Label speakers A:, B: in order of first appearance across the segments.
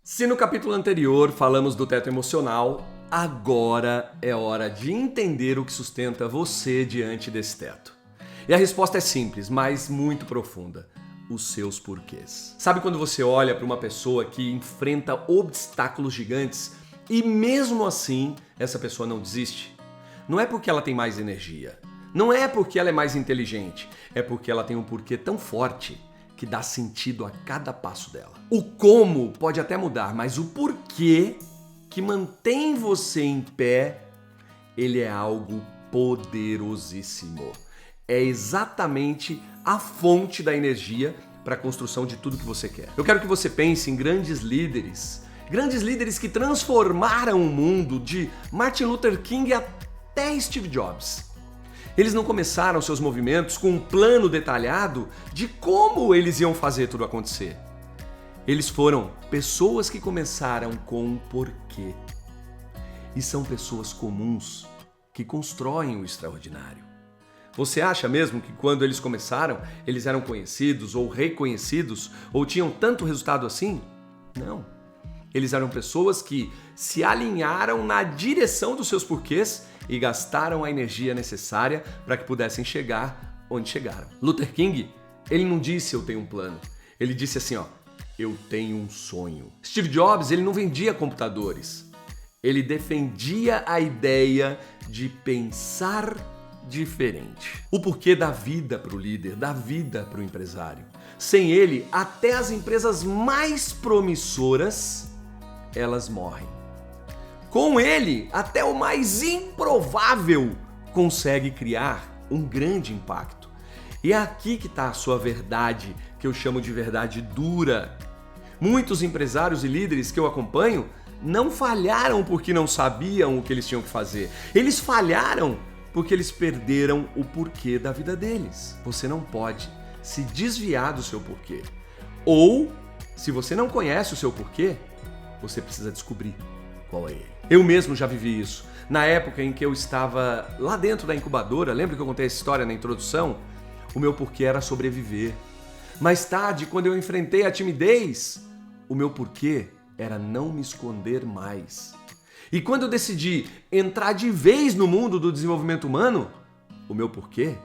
A: Se no capítulo anterior falamos do teto emocional, agora é hora de entender o que sustenta você diante desse teto. E a resposta é simples, mas muito profunda. Os seus porquês. Sabe quando você olha para uma pessoa que enfrenta obstáculos gigantes e mesmo assim essa pessoa não desiste? Não é porque ela tem mais energia, não é porque ela é mais inteligente, é porque ela tem um porquê tão forte que dá sentido a cada passo dela. O como pode até mudar, mas o porquê que mantém você em pé, ele é algo poderosíssimo. É exatamente a fonte da energia para a construção de tudo que você quer. Eu quero que você pense em grandes líderes que transformaram o mundo, de Martin Luther King até Steve Jobs. Eles não começaram seus movimentos com um plano detalhado de como eles iam fazer tudo acontecer. Eles foram pessoas que começaram com um porquê. E são pessoas comuns que constroem o extraordinário. Você acha mesmo que quando eles começaram, eles eram conhecidos ou reconhecidos ou tinham tanto resultado assim? Não. Eles eram pessoas que se alinharam na direção dos seus porquês e gastaram a energia necessária para que pudessem chegar onde chegaram. Luther King, ele não disse eu tenho um plano. Ele disse assim, eu tenho um sonho. Steve Jobs, ele não vendia computadores. Ele defendia a ideia de pensar diferente. O porquê da vida para o líder, da vida para o empresário. Sem ele, até as empresas mais promissoras, elas morrem. Com ele, até o mais improvável consegue criar um grande impacto. E é aqui que está a sua verdade, que eu chamo de verdade dura. Muitos empresários e líderes que eu acompanho não falharam porque não sabiam o que eles tinham que fazer. Eles falharam porque eles perderam o porquê da vida deles. Você não pode se desviar do seu porquê. Ou, se você não conhece o seu porquê, você precisa descobrir qual é ele. Eu mesmo já vivi isso. Na época em que eu estava lá dentro da incubadora, lembra que eu contei essa história na introdução? O meu porquê era sobreviver. Mais tarde, quando eu enfrentei a timidez, o meu porquê era não me esconder mais. E quando eu decidi entrar de vez no mundo do desenvolvimento humano, o meu porquê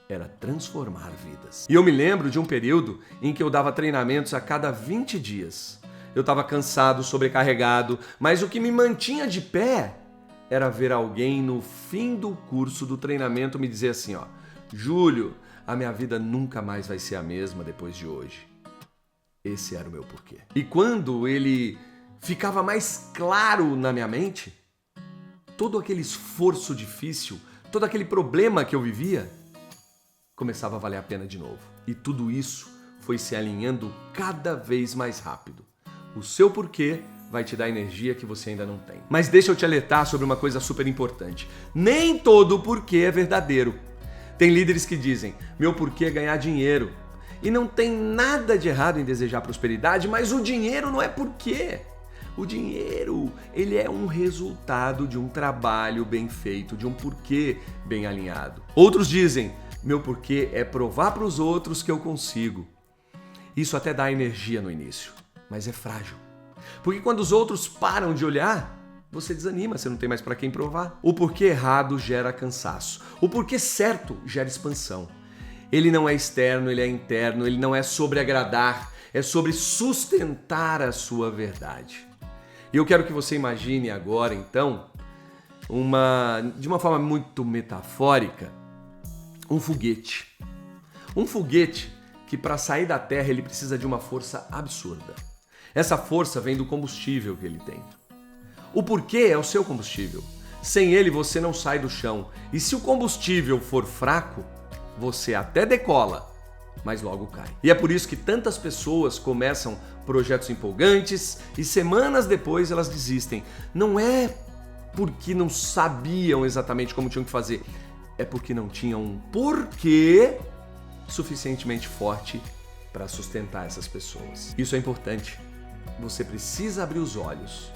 A: era transformar vidas. E eu me lembro de um período em que eu dava treinamentos a cada 20 dias. Eu estava cansado, sobrecarregado, mas o que me mantinha de pé era ver alguém no fim do curso do treinamento me dizer assim, Júlio, a minha vida nunca mais vai ser a mesma depois de hoje. Esse era o meu porquê. E quando ele ficava mais claro na minha mente, todo aquele esforço difícil, todo aquele problema que eu vivia, começava a valer a pena de novo. E tudo isso foi se alinhando cada vez mais rápido. O seu porquê vai te dar energia que você ainda não tem. Mas deixa eu te alertar sobre uma coisa super importante. Nem todo porquê é verdadeiro. Tem líderes que dizem, meu porquê é ganhar dinheiro. E não tem nada de errado em desejar prosperidade, mas o dinheiro não é porquê. O dinheiro, ele é um resultado de um trabalho bem feito, de um porquê bem alinhado. Outros dizem, meu porquê é provar para os outros que eu consigo. Isso até dá energia no início, mas é frágil. Porque quando os outros param de olhar, você desanima, você não tem mais para quem provar. O porquê errado gera cansaço. O porquê certo gera expansão. Ele não é externo, ele é interno, ele não é sobre agradar, é sobre sustentar a sua verdade. E eu quero que você imagine agora, então, de uma forma muito metafórica, um foguete. Um foguete que para sair da Terra ele precisa de uma força absurda. Essa força vem do combustível que ele tem. O porquê é o seu combustível. Sem ele você não sai do chão. E se o combustível for fraco, você até decola, mas logo cai. E é por isso que tantas pessoas começam projetos empolgantes e semanas depois elas desistem. Não é porque não sabiam exatamente como tinham que fazer, é porque não tinham um porquê suficientemente forte para sustentar essas pessoas. Isso é importante. Você precisa abrir os olhos.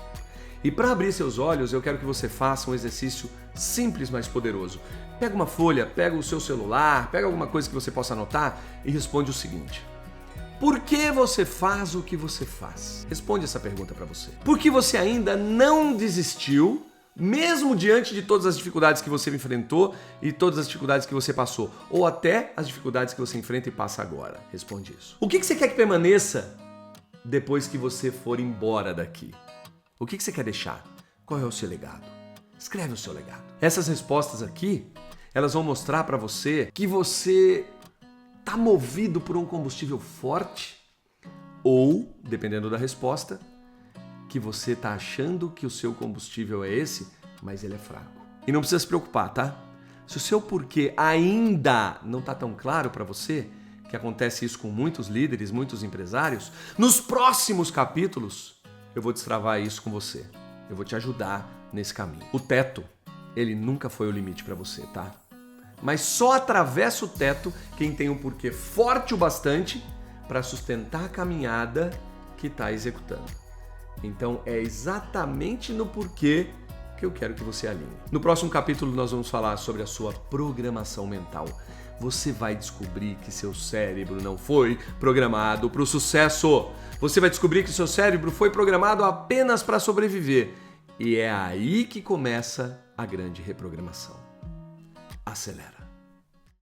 A: E para abrir seus olhos, eu quero que você faça um exercício simples, mas poderoso. Pega uma folha, pega o seu celular, pega alguma coisa que você possa anotar e responde o seguinte. Por que você faz o que você faz? Responde essa pergunta para você. Por que você ainda não desistiu, mesmo diante de todas as dificuldades que você enfrentou e todas as dificuldades que você passou? Ou até as dificuldades que você enfrenta e passa agora? Responde isso. O que você quer que permaneça depois que você for embora daqui? O que você quer deixar? Qual é o seu legado? Escreve o seu legado. Essas respostas aqui, elas vão mostrar para você que você está movido por um combustível forte ou, dependendo da resposta, que você está achando que o seu combustível é esse, mas ele é fraco. E não precisa se preocupar, tá? Se o seu porquê ainda não está tão claro para você, que acontece isso com muitos líderes, muitos empresários, nos próximos capítulos eu vou destravar isso com você. Eu vou te ajudar nesse caminho. O teto, ele nunca foi o limite para você, tá? Mas só atravessa o teto quem tem um porquê forte o bastante para sustentar a caminhada que está executando. Então é exatamente no porquê que eu quero que você alinhe. No próximo capítulo nós vamos falar sobre a sua programação mental. Você vai descobrir que seu cérebro não foi programado para o sucesso. Você vai descobrir que seu cérebro foi programado apenas para sobreviver. E é aí que começa a grande reprogramação. Acelera.